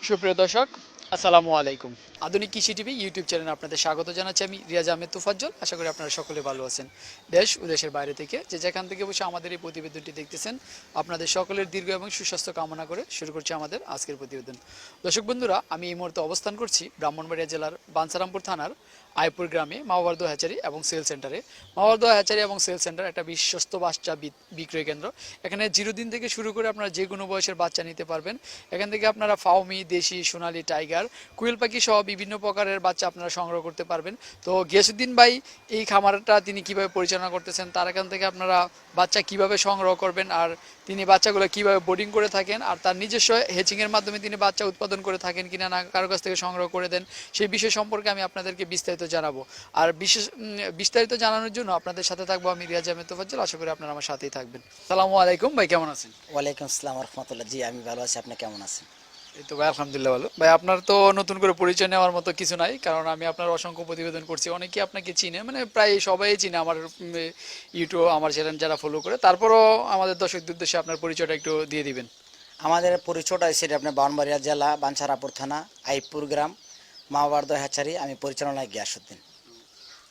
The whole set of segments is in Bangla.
সুপ্রিয় দর্শক, আসসালামু আলাইকুম। আধুনিক কৃষি টিভি ইউটিউব চ্যানেলে আপনাদের স্বাগত জানাচ্ছি। আমি রিয়াজ আহমেদ তুফাজ্জল। আশা করি আপনারা সকলে ভালো আছেন। দেশ ও দেশের বাইরে থেকে যে যেখান থেকে বসে আমাদের এই প্রতিবেদনটি দেখতেছেন, আপনাদের সকলের দীর্ঘ এবং সুস্বাস্থ্য কামনা করে শুরু করছি আমাদের আজকের প্রতিবেদন। দর্শক বন্ধুরা, আমি এই মুহূর্তে অবস্থান করছি ব্রাহ্মণবাড়িয়া জেলার বাঞ্ছারামপুর থানার আইপুর গ্রামে মাওয়ার্দ হ্যাচারি এবং সেল সেন্টারে। মাওয়ার্দ হ্যাচারি এবং সেল সেন্টার একটা বিশ্বস্ত বাচ্চা বিক্রয় কেন্দ্র। এখানে 0 দিন থেকে শুরু করে আপনারা যে কোনো বয়সের বাচ্চা নিতে পারবেন। এখান থেকে আপনারা ফাউমি, দেশি, সোনালী, টাইগার, কুইল পাখি সহ বিভিন্ন প্রকারের বাচ্চা আপনারা সংগ্রহ করতে পারবেন। তো গিয়াসউদ্দিন ভাই এই খামারটা তিনি কিভাবে পরিচালনা করতেছেন, তার এখান থেকে আপনারা বাচ্চা কিভাবে সংগ্রহ করবেন, আর তিনি বাচ্চাগুলো কিভাবে বোর্ডিং করে থাকেন, আর তার নিজস্ব হেচিংয়ের মাধ্যমে তিনি বাচ্চা উৎপাদন করে থাকেন কিনা, না কারো কাছ থেকে সংগ্রহ করে দেন, সেই বিষয় সম্পর্কে আমি আপনাদেরকে বিস্তারিত জানাবো। আর বিস্তারিত জানানোর জন্য আপনাদের সাথে থাকবো আমি রিয়াজ আহমেদ তোফাজ্জল। আশা করি আপনারা আমার সাথেই থাকবেন। আসসালামু আলাইকুম ভাই, কেমন আছেন? ওয়ালাইকুম আসসালাম রহমতুল্লাহ। জি, আমি ভালো আছি। আপনি কেমন আছেন? এই তো ভাই, আলহামদুলিল্লাহ ভালো। ভাই আপনার তো নতুন করে পরিচয় নেওয়ার মতো কিছু নাই, কারণ আমি আপনার অসংখ্য প্রতিবেদন করছি, অনেকেই আপনাকে চিনে, মানে প্রায় সবাই চিনে আমার ইউটিউব, আমার চ্যানেল যারা ফলো করে। তারপরও আমাদের দর্শকদের উদ্দেশ্যে আপনার পরিচয়টা একটু দিয়ে দিবেন। আমাদের পরিচয়টা সেটা আপনার ব্রাহ্মণবাড়িয়া জেলা বাঞ্ছারাপুর থানা আইপুর গ্রাম মাওয়ার্দ হ্যাচারি। আমি পরিচালনায় গিয়াসউদ্দিন।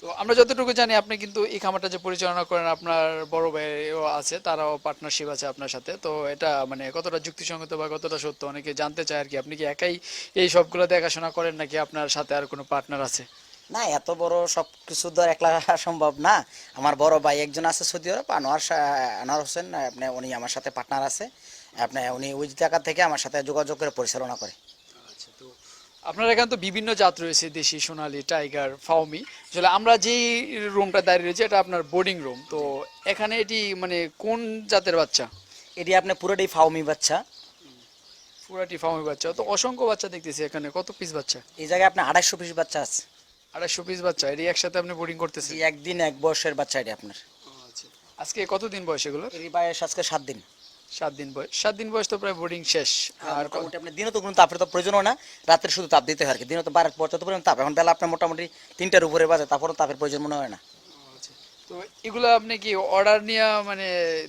তো আমরা যতটুকু জানি আপনি কিন্তু এই খামারটা যে পরিচালনা করেন, আপনার বড় ভাইও আছে, তারাও পার্টনারশিপ আছে আপনার সাথে। তো এটা মানে কতটা যুক্তিসঙ্গত বা কতটা সত্য অনেকে জানতে চায় আর কি। আপনি কি একাই এই সবগুলো দেখাশোনা করেন, নাকি আপনার সাথে আর কোনো পার্টনার আছে? না, এত বড় সব কিছু তো একলা সম্ভব না। আমার বড় ভাই একজন আছে সৌদি আরব, আনোয়ার হোসেন। আপনি উনি আমার সাথে পার্টনার আছে। আপনি উনি ওই জায়গা থেকে আমার সাথে যোগাযোগ করে পরিচালনা করে। আচ্ছা, তো আপনার এখানে তো বিভিন্ন জাত রয়েছে, দেশি, সোনালী, টাইগার, ফাউমি। আসলে আমরা যেই রুমটা দাঁড়িয়ে রয়েছে এটা আপনার বোর্ডিং রুম। তো এখানে এটি মানে কোন জাতের বাচ্চা? এটি আপনি পুরোটাই ফাউমি বাচ্চা। পুরাটি ফাউমি বাচ্চা। তো অসংখ্য বাচ্চা দেখতেছি এখানে, কত পিস বাচ্চা? এই জায়গায় আপনার 250 পিস বাচ্চা আছে। 250 পিস বাচ্চা এটি একসাথে আপনি বোর্ডিং করতেছেন? এই একদিন এক বয়সের বাচ্চা এটি আপনার। আচ্ছা, আজকে কতদিন বয়স এগুলো? এর বয়স আজকে 7 দিন। 7 দিন বয়স। 7 দিন বয়স তো প্রায় বোর্ডিং শেষ। আর মোটামুটি আপনার দিনও তো কোনো তাপের তো প্রয়োজন হয় না, রাত্রে শুধু তাপ দিতে হয় আর কি। দিনও তো 12 পর্যন্ত তাপ। এখন বেলা আপনার মোটামুটি 3টার উপরে বাজে, তারপরও তাপের প্রয়োজন মনে হয় না। আচ্ছা, তো এগুলো আপনি কি অর্ডার নিয়ে মানে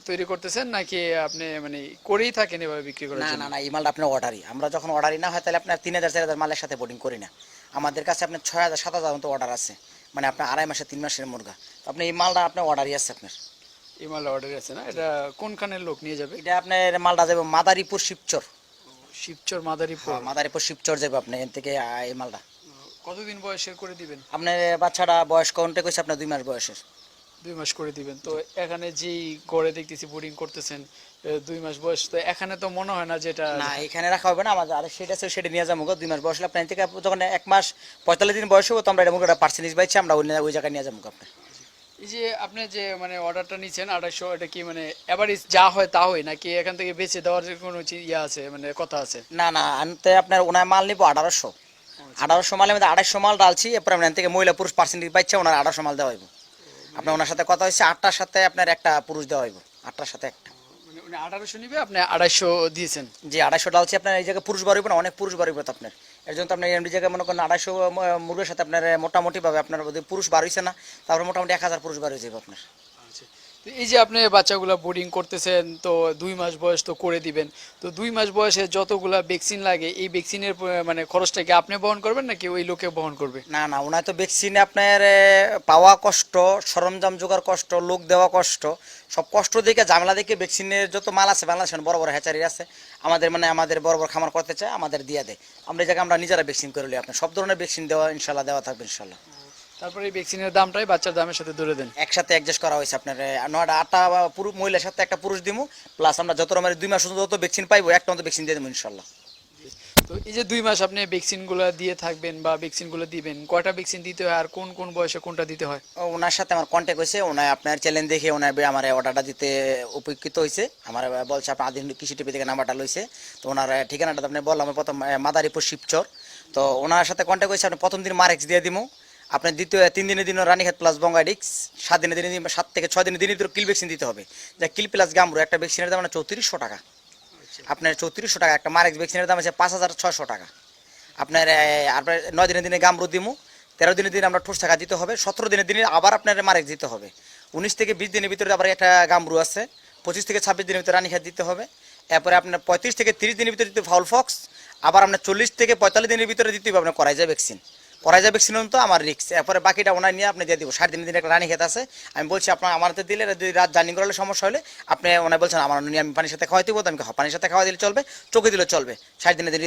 তৈরি করতেছেন, নাকি আপনি মানে করেই থাকেন এভাবে বিক্রি করার না জন্য? না না, এই মালটা আপনার অর্ডারই। আমরা যখন অর্ডারই না হয় তাহলে আপনার 3000 4000 মালের সাথে বোর্ডিং করি না। আমাদের কাছে আপনার 6000 7000 মতো অর্ডার আছে, মানে আপনার 2.5 মাসে 3 মাসের মুরগা। তো আপনি এই মালটা আপনার অর্ডারই আছে আপনার। এই মাল অর্ডার আছে না? এটা কোনখানের লোক নিয়ে যাবে? এটা আপনার মালটা যাবে মাদারীপুর শিবচর। শিবচর, মাদারীপুর। হ্যাঁ, মাদারীপুর শিবচর যাবে আপনি এখান থেকে। এই মালটা কতদিন বয়সের করে দিবেন? আপনার বাচ্চাটা বয়স কোনটা কইছে আপনার 2 মাস বয়সের। 2 মাস করে দিবেন। তো এখানে যেই গড়ে দেখতেছি বোর্ডিং করতেছেন, 2 মাস বয়স, তো এখানে তো মনে হয় না যেটা। না, এখানে রাখা হবে না আমাদের। আর সেটা আছে, সেটা নিয়ে যাবো 2 মাস বয়স হলে আপনার থেকে যখন 1 মাস 45 দিন বয়স হবে তো আমরা এটা মুখে পার্সেন্টেজ পাইছি, আমরা ওই জায়গায় নিয়ে যাবো আপনার। এই যে আপনি যে মানে অর্ডারটা নিচ্ছেন 250, এটা কি মানে এভারেজ যা হয় তা হয়, নাকি এখান থেকে বেঁচে দেওয়ার যে কোনো ইয়ে আছে, মানে কথা আছে? না না, আনতে আপনার ওনার মাল নিবো 1800। 1800 মালের মধ্যে 250 মাল ডালছি, এরপর আপনার থেকে মহিলা পুরুষ পার্সেন্টেজ পাইছে, ওনার 1800 মাল দেওয়া হইব। আপনার ওনার সাথে কথা হয়েছে 8টার সাথে আপনার একটা পুরুষ দেওয়া হইব, 8টার সাথে একটা। মানে উনি 1800 নিবে, আপনি 250 দিয়েছেন? যে 250 ডালছি আপনার এই জায়গায় পুরুষ বার হইব না, অনেক পুরুষ বার হইব তো আপনার। এর জন্য তো আপনার এমডি জায়গায় মনে করেন 250 মুরগের সাথে আপনার মোটামুটি ভাবে আপনার যদি পুরুষ বার হইছে না, তারপর মোটামুটি 1000 পুরুষ বার হয়ে যাবে আপনার। আচ্ছা, তো এই যে আপনি বাচ্চাগুলো বোর্ডিং করতেছেন, তো 2 মাস বয়স তো করে দিবেন। তো 2 মাস বয়সে যতগুলা ভ্যাকসিন লাগে, এই ভ্যাকসিনের মানে খরচটা কি আপনি বহন করবেন, নাকি ওই লোকে বহন করবে? না না, ওনার তো ভ্যাকসিনে আপনার পাওয়া কষ্ট, সরঞ্জাম জোগাড় কষ্ট, লোক দেওয়া কষ্ট, সব কষ্ট দেখে ঝামেলা দেখে ভ্যাকসিনের যত মাল আছে বাংলাদেশের বড় বড় হ্যাচারি আছে আমাদের, মানে আমাদের বড় বড় খামার করতে চায়, আমাদের দিয়ে দেয়। আমরা এই জায়গায় আমরা নিজেরা ভ্যাকসিন করে নিই। আপনার সব ধরনের ভ্যাকসিন দেওয়া ইনশাল্লাহ দেওয়া থাকবে ইনশাল্লাহ। তারপরে এই ভ্যাকসিনের দামটাই বাচ্চার দামের সাথে ধরে দেন? একসাথে অ্যাডজাস্ট করা হয়েছে আপনার। 9টা 8টা পুরুষ মহিলার সাথে একটা পুরুষ দিমু, প্লাস আমরা যত রকমের 2 মাস যত ভ্যাকসিন পাইবো একটা মতো ভ্যাকসিন দিয়ে দেবো ইনশাল্লাহ। তো এই যে 2 মাস আপনি ভ্যাকসিনগুলো দিয়ে থাকবেন বা ভ্যাকসিনগুলো দিবেন, কয়টা ভ্যাকসিন দিতে হয়, আর কোন কোন বয়সে কোনটা দিতে হয়? ওনার সাথে আমার কন্ট্যাক্ট হয়েছে, ওনার আপনার চ্যালেঞ্জ দেখে ওনার আমার অর্ডারটা দিতে উপকৃত হয়েছে। আমার বলছে আপনার আধুনিক কৃষি টিভি থেকে নাম্বারটা লইছে। তো ওনার ঠিকানাটা আপনি বললাম, প্রথম মাদারীপুর শিবচর। তো ওনার সাথে কন্ট্যাক্ট হয়েছে, আপনি প্রথম দিন মারেক্স দিয়ে দিমু, আপনার দ্বিতীয় 3 দিনের দিন রানীঘাট প্লাস বঙ্গাইডিক্স, 7 দিনের দিন 7 থেকে 6 দিনের দিনই কিল ভ্যাকসিন দিতে হবে। যা কিল প্লাস গামরু একটা ভ্যাকসিনের দাম 3400 টাকা। আপনার 3400 টাকা একটা মারেক্স ভ্যাকসিনের দাম আছে 5600 টাকা। আপনার আপনার 9 দিনের দিনে গামরু দিমু, 13 দিনের দিনে আমরা ঠোস টাকা দিতে হবে, 17 দিনের দিনে আবার আপনার মারেক্স দিতে হবে, 19 থেকে 20 দিনের ভিতরে আবার একটা গামরু আছে, 25 থেকে 26 দিনের ভিতরে রানীঘাট দিতে হবে, এরপরে আপনার 35 থেকে 30 দিনের ভিতরে দিতে ফাউল ফক্স, আবার আপনার 40 থেকে 45 দিনের ভিতরে দিতে হবে আপনার করাইজা ভ্যাকসিন। করাইজা ভ্যাকসিন তো আমার রিক্স, এরপরে বাকিটা ওনার নিয়ে আপনি দিয়ে দিব। 60 দিনের একটা রানী খেতে আছে, আমি বলছি আপনার আমার হাতে দিলে যদি রাত জার্নি করালে সমস্যা হলে আপনি ওনার বলছেন আমার নিয়ে আমি পানির সাথে খাওয়াই দিব, তো আমি পানির সাথে খাওয়া দিলে চলবে, চোখে দিলে চলবে। 60 দিনের দিলে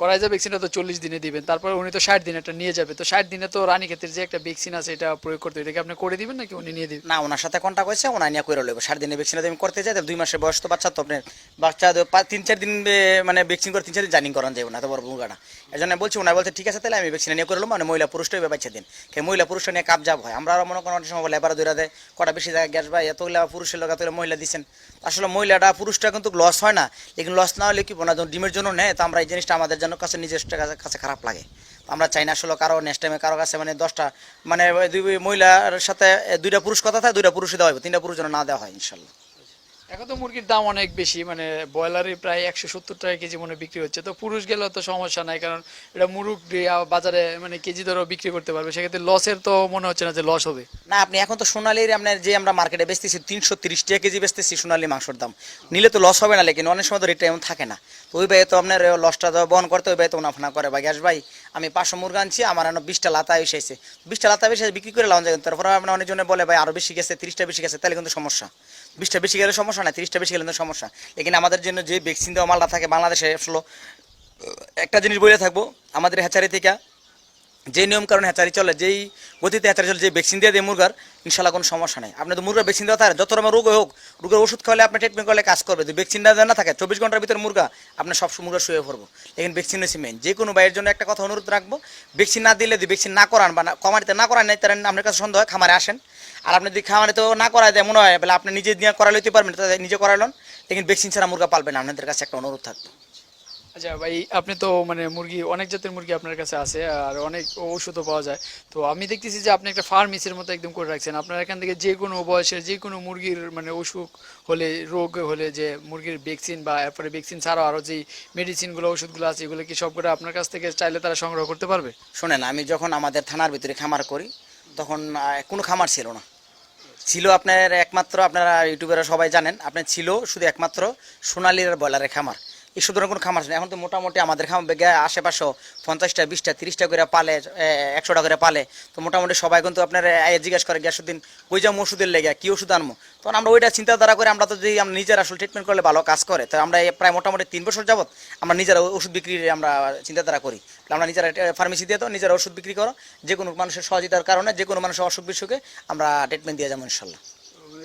করাইজা ভ্যাকসিনটা তো 40 দিনে দিবেন, তারপর উনি তো 60 দিনে একটা নিয়ে যাবে, তো 60 দিনে তো রানীক্ষেতের যে একটা ভ্যাকসিন আছে এটা প্রয়োগ করতে, এটাকে আপনি করে দিবেন নাকি উনি নিয়ে দিবেন? না, ওনার সাথে কন্ট্যাক্ট হয়েছে, ওনার নিয়ে করে লইব। 60 দিনের ভ্যাকসিন আমি করতে চাই, 2 মাসের বয়স তো বাচ্চা, তো আপনার বাচ্চা 3-4 দিন মানে ভ্যাকসিন করে 3-4 দিন জার্নি করান যাবে না, তো বড় মুরগাটা। এই জন্য বলছি, ওনার বলছে ঠিক আছে তাহলে আমি ভ্যাকসিন নিয়ে করে নেবো, মানে মহিলা পুরুষটাই বাচ্চা দিন। মহিলা পুরুষটা নিয়ে কাপ যাব হয়, আমরা মনে করেন অনেক সময় বলে এবার দূরা দেয় কটা বেশি জায়গায় গ্যাস ভাই এতগুলা পুরুষের লোক এতগুলো মহিলা দিচ্ছেন। আসলে মহিলাটা পুরুষটা কিন্তু লস হয় না, লেকিন লস না হলে কি না ডিমের জন্য নেয়, তো আমরা এই জিনিসটা আমাদের জন্য কাছে নিজের কাছে খারাপ লাগে। আমরা চাই না আসলে কারো নেক্সট টাইমে কারো কাছে মানে 10টা মানে 2 মহিলার সাথে 2টা পুরুষ কথা থাকে, 2টা পুরুষে দেওয়া হবে, 3টা পুরুষ যেন না দেওয়া হয় ইনশাল্লাহ। এখন তো মুরগির দাম অনেক বেশি, মানে ব্রয়লারে প্রায় 170 টাকা কেজি মনে বিক্রি হচ্ছে, তো পুরুষ গেলেও তো সমস্যা নাই, কারণ এটা মুরগ বাজারে মানে কেজি ধরেও বিক্রি করতে পারবে, সেক্ষেত্রে লসের তো মনে হচ্ছে না যে লস হবে। না, আপনি এখন তো সোনালির আপনার যে আমরা মার্কেটে বেচতেছি 330 টাকা কেজি বেচতেছি সোনালি মাংসের দাম, নিলে তো লস হবে না, লেকিন অনেক সময় তো রেটটা এমন থাকে না, তো ওই ভাই তো আপনার লসটা বহন করতে ওই ভাই তো মুনাফা করে। ভাই গ্যাস ভাই আমি 500 মুরগা আনছি, আমার এখন 20টা লাতা এসেছে, 20টা লাতা এসে বিক্রি করে লাউন যায়, তারপরে আপনার অনেকজনে বলে ভাই আরো বেশি গেছে, 30টা বেশি গেছে, তাহলে কিন্তু সমস্যা। 20টা বেশি গেলে সমস্যা না, 30টা বেশি গেলে কিন্তু সমস্যা। লেকিন আমাদের জন্য যে ভ্যাকসিন দেওয়া মালটা থাকে বাংলাদেশে আসলে একটা জিনিস বলে থাকবো, আমাদের হ্যাচারি থেকে যে নিয়ম কারণে হ্যাচারি চলে, যেই গতিতে হ্যাচারি চলে, যে ভ্যাকসিন দিয়ে মুরগার ইনশাল্লাহ কোনো সমস্যা নেই। আপনি তো মুরগার ভ্যাকসিন দেওয়া থাকে, যত রকমের রোগ হোক রোগের ওষুধ খাওয়ালে আপনি ট্রিটমেন্ট করলে কাজ করবে, যদি ভ্যাকসিনটা না থাকে 24 ঘন্টার ভিতরে মুরগা আপনার সব মুরগা শুয়ে পড়বো। লেকিন ভ্যাকসিন হচ্ছে মেন। যে কোনো ভাইয়ের জন্য একটা কথা অনুরোধ রাখবো, ভ্যাকসিন না দিলে যদি ভ্যাকসিন না করান বা খামারিতে না করান নাই, তারা আপনার কাছে সন্দেহ হয় খামারে আসেন, আর আপনি যদি খামারিতেও না করায় দেয় মনে হয় বলে আপনি নিজে দিয়ে করা লইতে পারবেন, তাহলে নিজে করালেন, লেকিন ভ্যাকসিন ছাড়া মুরগা পালবেন না। আপনাদের কাছে একটা অনুরোধ থাকবে। আচ্ছা ভাই, আপনি তো মানে মুরগি অনেক জাতের মুরগি আপনার কাছে আছে আর অনেক ওষুধও পাওয়া যায়, তো আমি দেখতেছি যে আপনি একটা ফার্মেসির মতো একদম করে রাখছেন, আপনার এখান থেকে যে কোনো বয়সের যে কোনো মুরগির মানে অসুখ হলে, রোগ হলে, যে মুরগির ভ্যাকসিন বা এরপরে ভ্যাকসিন ছাড়াও আরও যেই মেডিসিনগুলো ওষুধগুলো আছে এগুলো কি সবগুলো আপনার কাছ থেকে চাইলে তারা সংগ্রহ করতে পারবে? শোনেন, আমি যখন আমাদের থানার ভিতরে খামার করি তখন কোনো খামার ছিল না, ছিল আপনার একমাত্র, আপনারা ইউটিউবেরা সবাই জানেন, আপনার ছিল শুধু একমাত্র সোনালির ব্রয়লারের খামার, এই শুধু কোনো খামার ছিল। এখন তো মোটামুটি আমাদের খামার আশেপাশে 50টা 20টা 30টা করে পালে, 100টা করে পালে, তো মোটামুটি সবাই কিন্তু আপনার জিজ্ঞেস করে গ্যাসুদ্দিন কই যাবো ওষুধের লেগে, কী ওষুধ আনবো, তখন আমরা ওইটা চিন্তাধারা করে আমরা তো যদি আমরা নিজের আসলে ট্রিটমেন্ট করলে ভালো কাজ করে, তো আমরা প্রায় মোটামুটি 3 বছর যাবত আমরা নিজেরা ওষুধ বিক্রির আমরা চিন্তাধারা করি, আমরা নিজেরা ফার্মেসি দিয়ে তো নিজেরা ওষুধ বিক্রি করো, যে কোনো মানুষের সহযোগিতার কারণে যে কোনো মানুষের অসুখ বিসুখে আমরা ট্রিটমেন্ট দিয়ে যাবো ইনশাল্লাহ।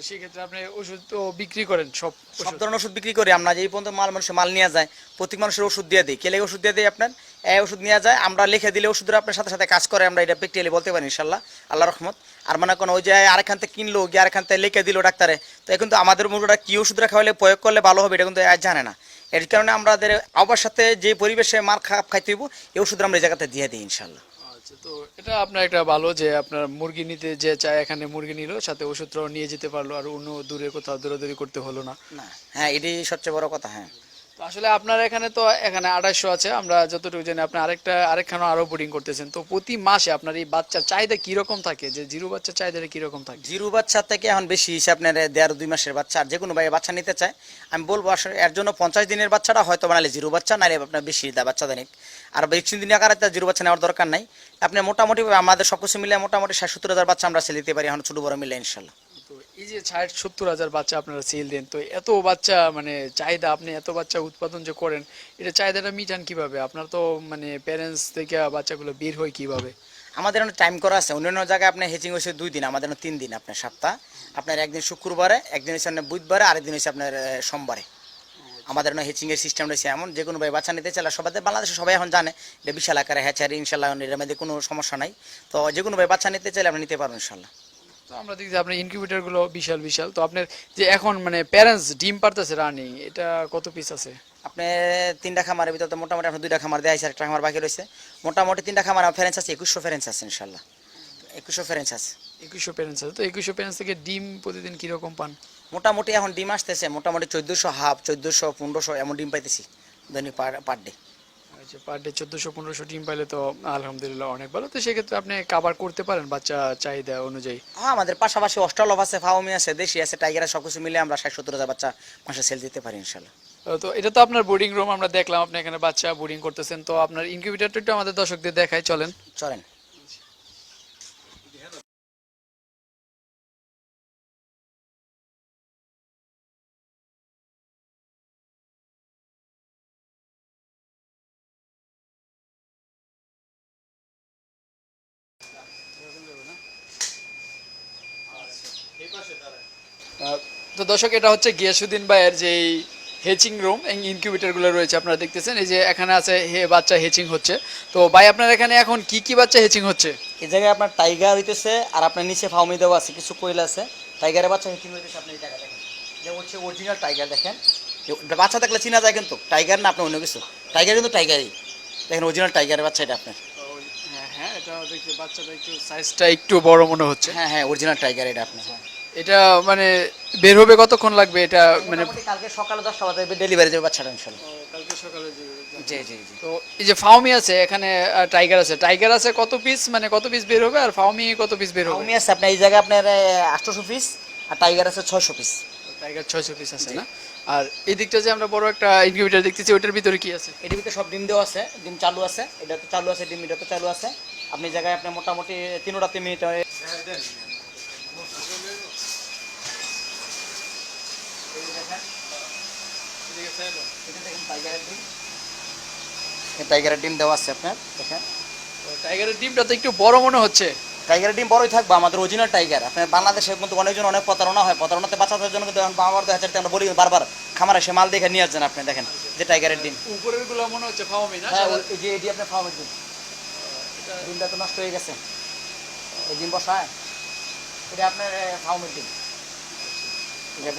সেক্ষেত্রে আপনি ওষুধ তো বিক্রি করেন সব সব ধরনের ওষুধ বিক্রি করি আমরা, যেই পর্যন্ত মানুষের মাল নিয়ে যায় প্রত্যেক মানুষের ওষুধ দিয়ে দিই, কেলে ওষুধ দিয়ে দিই আপনার এই ওষুধ নিয়ে যায়, আমরা লিখে দিলে ওষুধের আপনার সাথে সাথে কাজ করে, আমরা এটা প্র্যাকটিক্যালি বলতে পারি ইনশাল্লাহ আল্লাহ রহমত। আর মনে করেন ওই যে আরেকখান থেকে কিনলো গিয়ে আরেকখান থেকে লিখে দিল ডাক্তারে, তো এখন তো আমাদের মুরগিটা কী ওষুধটা খাওয়ালে প্রয়োগ করলে ভালো হবে এটা কিন্তু জানে না, এর কারণে আমাদের আবার সাথে যে পরিবেশে মার খাইতে হইব এই ওষুধটা আমরা এই জায়গাতে দিয়ে দিই ইনশাল্লাহ। আচ্ছা, তো এটা আপনার একটা ভালো যে আপনার মুরগি নিতে যে চায় এখানে মুরগি নিল, সাথে ওষুধটাও নিয়ে যেতে পারলো, আর অন্য দূরে কোথাও দৌড়াদৌড়ি করতে হলো না। না, হ্যাঁ, এটাই সবচেয়ে বড় কথা। হ্যাঁ, তো আসলে আপনার এখানে তো এখানে 2800 আছে, আমরা যতটুকু জানি আপনি আরেকখানে আরো বোর্ডিং করতেছেন, তো প্রতি মাসে আপনার এই বাচ্চার চাহিদা কিরকম থাকে, যে জিরো বাচ্চার চাহিদাটা কিরকম থাকে? জিরো বাচ্চা থেকে এখন বেশি হিসাব আপনার 1.5-2 মাসের বাচ্চা, আর যে কোনো ভাই বাচ্চা নিতে চায় আমি বলবো আসলে এর জন্য 50 দিনের বাচ্চাটা হয়তো বানালে জিরো বাচ্চা, নাইলে আপনার বেশি বাচ্চা দেন, আর 21 দিন আকারে তার জিরো বাচ্চা নেওয়ার দরকার নাই। আপনি মোটামুটি আমাদের সব কিছু মিলে মোটামুটি 60-70 হাজার বাচ্চা আমরা সেল দিতে পারি এখন ছোটো বড় মিলে ইনশাল্লাহ। তো এই যে 60-70 হাজার বাচ্চা আপনারা সেল দেন, তো এত বাচ্চা মানে চাহিদা, আপনি এত বাচ্চা উৎপাদন যে করেন, এটা চাহিদাটা মিটান কিভাবে? আপনার তো মানে প্যারেন্টস থেকে বাচ্চাগুলো বের হয় কিভাবে? আমাদের অনেক টাইম করা আছে, অন্যান্য জায়গায় আপনার হেচিং হয়েছে 2 দিন, আমাদের 3 দিন আপনার সপ্তাহ, আপনার একদিন শুক্রবারে, একদিন হচ্ছে আপনার বুধবারে, আরেকদিন হচ্ছে আপনার সোমবারে। আমাদের হেচিং এর সিস্টেম রয়েছে এমন, যে কোনো ভাই বাচ্চা নিতে চাইলে সবাই বাংলাদেশে সবাই এখন জানে এটা বিশাল আকারে হ্যাচারি ইনশাল্লাহ, এর মধ্যে কোনো সমস্যা নাই, তো যে কোনো ভাই বাচ্চা নিতে চাইলে আপনি নিতে পারবেন ইনশাল্লাহ। তো আমরা দেখছি আপনার ইনকিউবেটর গুলো বিশাল বিশাল, তো আপনার যে এখন মানে প্যারেন্টস ডিম পারতেছে রানিং, এটা কত পিস আছে? আপনি 3টা খামারের ভিতরে মোটামুটি আপনার 2টা খামার দেওয়া হয়েছে, একটা খামার বাকি রয়েছে, মোটামুটি 3টা খামার ফেরেন্স আছে, 2100 ফেরেন্স আছে ইনশাল্লাহ, 2100 ফেরেন্স আছে। 2100 প্যারেন্টস আছে, তো 2100 প্যারেন্টস থেকে ডিম প্রতিদিন কিরকম পান? মোটামুটি এখন ডিম আসতেছে মোটামুটি 1400 হাফ, 1400 1500 এমন ডিম পাইতেছি দৈনিক পার ডে। আচ্ছা, পার ডে 1400-1500 ডিম পাইলে তো আলহামদুলিল্লাহ অনেক ভালো, তো সেক্ষেত্রে আপনি কাভার করতে পারেন বাচ্চা চাহিদা অনুযায়ী। হ্যাঁ, আমাদের পাশাপাশি অস্ট্রালভ আছে, ফাউমি আছে, দেশি আছে, টাইগার, সব কিছু মিলে আমরা 60-70 হাজার বাচ্চা মাসে সেল দিতে পারি ইনশাল্লাহ। তো এটা তো আপনার বোর্ডিং রুম, আমরা দেখলাম আপনি এখানে বাচ্চা বোর্ডিং করতেছেন। তো আপনার ইনকিউবেটরটা একটু আমাদের দর্শকদের দেখাই, চলেন। চলেন। তো দর্শক, এটা হচ্ছে গিয়াসুদ্দিন ভাইয়ের যে হেচিং রুম, ইনকিউবেটরগুলো রয়েছে আপনারা দেখতেছেন। এই যে এখানে আছে বাচ্চা হেচিং হচ্ছে। তো ভাই আপনার এখানে এখন কি কি বাচ্চা হেচিং হচ্ছে? এই জায়গায় আপনার টাইগার হইতেছে, আর আপনার নিচে ফাউমি দেওয়া আছে, কিছু কোয়েল আছে। টাইগারের বাচ্চা হিটিং হইতেছে, আপনি এই জায়গা দেখেন, যে হচ্ছে অরিজিনাল টাইগার। দেখেন বাচ্চা দেখলে চিনা যায়, কিন্তু টাইগার না, আপনি অন্য কিছু। টাইগার কিন্তু টাইগারই, দেখেন অরিজিনাল টাইগারের বাচ্চা এটা আপনার। হ্যাঁ হ্যাঁ, এটা দেখতে বাচ্চাটা একটু সাইজটা একটু বড় মনে হচ্ছে। হ্যাঁ হ্যাঁ, অরিজিনাল টাইগার এটা আপনার। হ্যাঁ, এটা মানে বের হবে কতক্ষণ লাগবে এটা মানে? মোটামুটি কালকে সকালে 10টা বাজে ডেলিভারি দেবে বাচ্চাটা ইনশাল্লাহ। কালকে সকালে জি জি জি। তো এই যে ফাউমি আছে এখানে, টাইগার আছে, টাইগার আছে কত পিস, মানে কত পিস বের হবে, আর ফাউমি কত পিস বের হবে? ফাউমি আছে আপনার এই জায়গায় আপনার 800 পিস, আর টাইগার আছে 600 পিস। টাইগার 600 পিস আছে না? আর এই দিকটা যে আমরা বড় একটা ইনকিউবেটর দেখতেছি, ওটার ভিতরে কি আছে? এটির ভিতরে সব ডিম দেওয়া আছে, ডিম চালু আছে, এটা তো চালু আছে, ডিম এটা তো চালু আছে। আপনি এই জায়গায় আপনার মোটামুটি 3-3 মিনিট টাইগারের ডিম দেওয়া আছে আপনার, দেখেন। টাইগারের ডিমটা তো একটু বড় মনে হচ্ছে। টাইগারের ডিম বড়ই থাকবে, আমাদের অরিজিনাল টাইগার। আপনার বাংলাদেশের কিন্তু অনেকজন অনেক প্রতারণা হয়, প্রতারণাতে বাঁচানোর জন্য কিন্তু এখন বাবার 2000 আমরা বলি বারবার, খামারে সে মাল দেখে নিয়ে আসছেন। আপনি দেখেন যে টাইগারের ডিম, উপরের গুলো মনে হচ্ছে ফাউমি না? হ্যাঁ এই যে এটি আপনার ফার্মের ডিম, ডিমটা তো নষ্ট হয়ে গেছে, এই ডিম বসায়, এটা আপনার ফার্মের ডিম।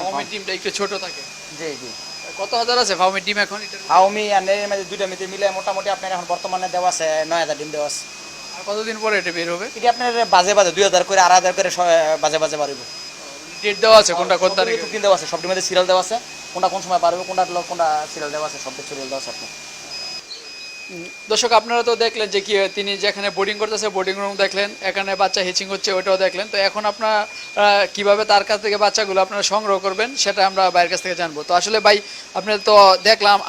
ফাউমির ডিমটা একটু ছোট থাকে। জি জি। কত হাজার আছে ফাউমির ডিম এখন এটার? ফাউমি আর নেড়ের মধ্যে দুইটা মিতে মিলে মোটামুটি আপনার এখন বর্তমানে দেওয়া আছে 9000 ডিম দেওয়া আছে। আর কতদিন পরে এটা বের হবে? এটি আপনার বাজে বাজে 2000 করে 2000 করে বাজে বাজে বাড়িব। ডেট দেওয়া আছে কোনটা কোন তারিখে? সব দেওয়া আছে, সব ডিমের সিরিয়াল দেওয়া আছে, কোনটা কোন সময় বাড়বে, কোনটা সিরিয়াল দেওয়া আছে, সব সিরিয়াল দেওয়া আছে আপনার। দর্শক, আপনারা তো দেখলেন যে কি তিনি যেখানে বোর্ডিং করতেছে, বোর্ডিং রুম দেখলেন, এখানে বাচ্চা হিচিং হচ্ছে ওইটাও দেখলেন। তো এখন আপনারা কিভাবে তার কাছ থেকে বাচ্চাগুলো আপনারা সংগ্রহ করবেন সেটা আমরা বাইরের কাছ থেকে জানবো। তো আসলে ভাই, আপনার তো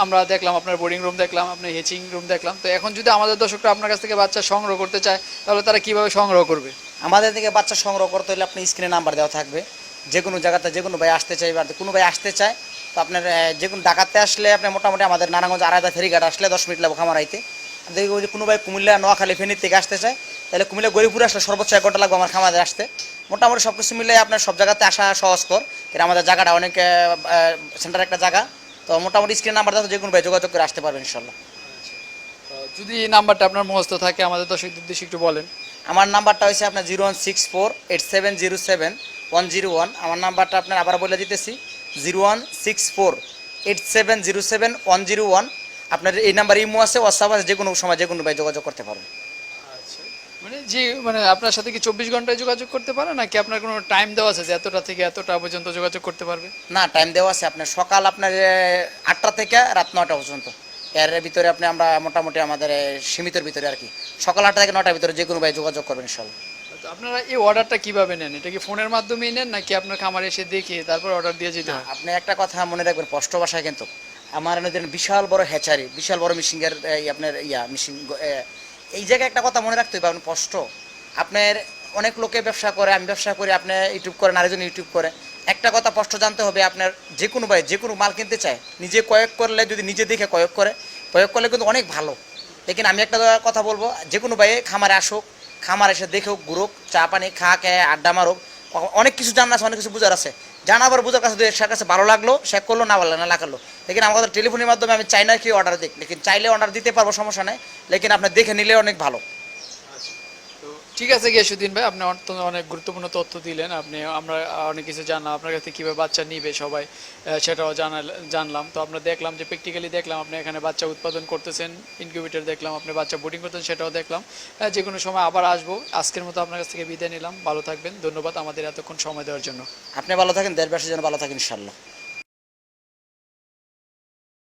আমরা দেখলাম আপনার বোর্ডিং রুম দেখলাম, আপনার হিচিং রুম দেখলাম। তো এখন যদি আমাদের দর্শকরা আপনার কাছ থেকে বাচ্চা সংগ্রহ করতে চায়, তাহলে তারা কিভাবে সংগ্রহ করবে? আমাদের থেকে বাচ্চা সংগ্রহ করতে হলে আপনি স্ক্রিনে নাম্বার দেওয়া থাকবে, যে কোনো জায়গাতে যে কোনো ভাই আসতে চাই বা কোনো ভাই আসতে চায়, তো আপনার যে কোনো ডাকাতে আসলে আপনি মোটামুটি আমাদের নারায়ণগঞ্জ আড়াইদা ফেরিঘাট আসলে 10 মিনিট লাগবে খামার আইতে। দেখবো যে কোনো ভাই কুমিল্লা নোয়াখালী ফেনীর থেকে আসতে চায়, তাহলে কুমিল্লা গরিপুর আসলে সর্বোচ্চ 1 ঘন্টা লাগবে আমার খামারে আসতে। মোটামুটি সব কিছু মিলে আপনার সব জায়গাতে আসা সহজকর, কারণ আমাদের জায়গাটা অনেক সেন্টার একটা জায়গা। তো মোটামুটি স্ক্রিন নাম্বার দেওয়া, যে কোনো ভাই যোগাযোগ করে আসতে পারবেন ইনশাল্লাহ। যদি নাম্বারটা আপনার মুখস্থ থাকে আমাদের দর্শকদের উদ্দেশ্যে একটু বলেন। আমার নাম্বারটা হচ্ছে আপনার 01648707101। আমার নাম্বারটা আপনার আবার বলে দিতেছি, 01648707101। আপনার এই নাম্বার ইমো আছে, হোয়াটসঅ্যাপ আছে, যে কোনো সময় যে কোনো ভাই যোগাযোগ করতে পারবেন। মানে আপনার সাথে কি 24 ঘন্টায় যোগাযোগ করতে পারে, নাকি আপনার কোনো টাইম দেওয়া আছে যে এতটা থেকে এতটা পর্যন্ত যোগাযোগ করতে পারবে? না, টাইম দেওয়া আছে আপনার সকাল আপনার 8টা থেকে রাত 9টা পর্যন্ত। এর ভিতরে আমরা মোটামুটি আমাদের সীমিতের ভিতরে আর কি, সকাল 8টা থেকে 9টার ভিতরে যে কোনো ভাই যোগাযোগ করবেন ইনশাল্লাহ। তো আপনারা এই অর্ডারটা কিভাবে নেন? এটা কি ফোনের মাধ্যমেই নেন, নাকি আপনার খামারে এসে দেখে তারপর অর্ডার দিয়ে যেতে হয়? আপনি একটা কথা মনে রাখবেন, স্পষ্ট ভাষায়, কিন্তু আমার এনে বিশাল বড় হ্যাচারি, বিশাল বড় মিশিংয়ের আপনার মিশিং। এই জায়গায় একটা কথা মনে রাখতে হবে, আপনি স্পষ্ট, আপনার অনেক লোকে ব্যবসা করে, আমি ব্যবসা করি, আপনি ইউটিউব করেন, আরেকজন ইউটিউব করে। একটা কথা স্পষ্ট জানতে হবে, আপনার যে কোনো ভাই যে কোনো মাল কিনতে চায়, নিজে কয়েক করলে, যদি নিজে দেখে কয়েক করলে কিন্তু অনেক ভালো। লেকিন আমি একটা কথা বলবো, যে কোনো ভাই খামারে আসুক, খামার এসে দেখুক, ঘুরুক, চা পানি খেয়ে আড্ডা মারুক, অনেক কিছু জানার আছে, অনেক কিছু বুঝার আছে। জানাবার বুঝার কাছে সে কাছে ভালো লাগলো সে করলো, না ভালো না লাগালো। লেকিন আমাদের টেলিফোনের মাধ্যমে আমি চাই না কি অর্ডার দিক, লেকিন চাইলে অর্ডার দিতে পারবো, সমস্যা নেই, লেকিন আপনি দেখে নিলে অনেক ভালো। ঠিক আছে গিয়াসুদ্দিন ভাই, আপনি অনেক গুরুত্বপূর্ণ তথ্য দিলেন। আমরা অনেক কিছু জানলাম আপনার কাছে কীভাবে বাচ্চা নিবে সবাই, সেটাও জানলাম। তো আমরা দেখলাম যে প্র্যাকটিক্যালি দেখলাম আপনি এখানে বাচ্চা উৎপাদন করতেছেন, ইনকিউবেটর দেখলাম, আপনি বাচ্চা বোর্ডিং করতেছেন, সেটাও দেখলাম। যে কোনো সময় আবার আসবো। আজকের মতো আপনার কাছ থেকে বিদায় নিলাম, ভালো থাকবেন, ধন্যবাদ আমাদের এতক্ষণ সময় দেওয়ার জন্য। আপনি ভালো থাকেন, দেশবাসীর জন্য ভালো থাকেন ইনশাল্লাহ।